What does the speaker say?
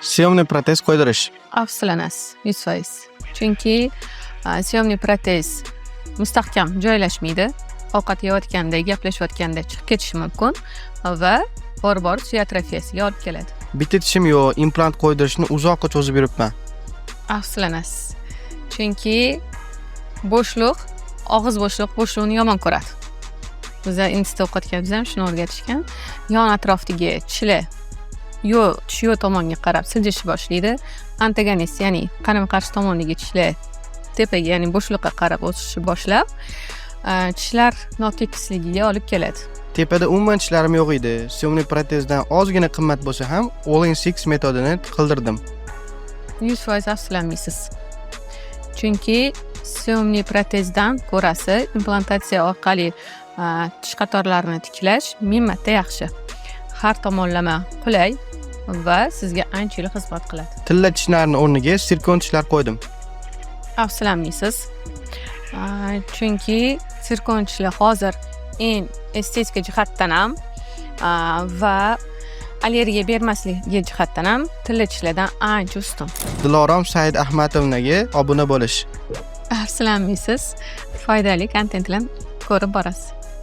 Syomniy protez qo'ydirish. Afsuslanasiz 100%. Chunki syomniy protez mustahkam joylashmaydi. Ovqat yeyotganda, gaplashayotganda chiqib ketishi mumkin va bor suyak atrofiyasiga olib keladi. Bitta tishim yo'q, implant qo'ydirishni uzoqqa cho'zib yuribman. Afsuslanasiz. Chunki bo'shliq, og'iz bo'shliqni yomon ko'radi. Bizlar institutda o'qiyotganimizda ham shuni o'rgatishgan. Yon atrofdagi tishlar tish yo'l tomonga qarab siljishni boshlaydi. Antagonist, ya'ni qarama-qarshi tomondagi tishlar tepaga, ya'ni bo'shliqqa qarab o'sishni boshlab, tishlar notekisligiga olib keladi. Tepada umuman tishlarim yo'q edi. Syomniy protezdan ozgina qimmat bo'lsa ham All-in-Six metodini qildirdim. 100% afsuslanmaysiz. Chunki syomniy protezdan ko'rasi implantatsiya orqali tish qatorlarini tiklash 1000 marta yaxshi. Har tomonlama qulay va sizga ancha yil xizmat qiladi. Tilla tishlarning o'rniga sirkon tishlar qo'ydim. Afsuslanmaysiz. Chunki sirkon tishlar hozir eng estetika jihatdan ham va allergiya bermasligi jihatdan ham tilla tishlardan ancha ustun. Dilorom Said Ahmadovnaga obuna bo'lish. Afsuslanmaysiz. Foydali kontentlarni ko'rib borasiz.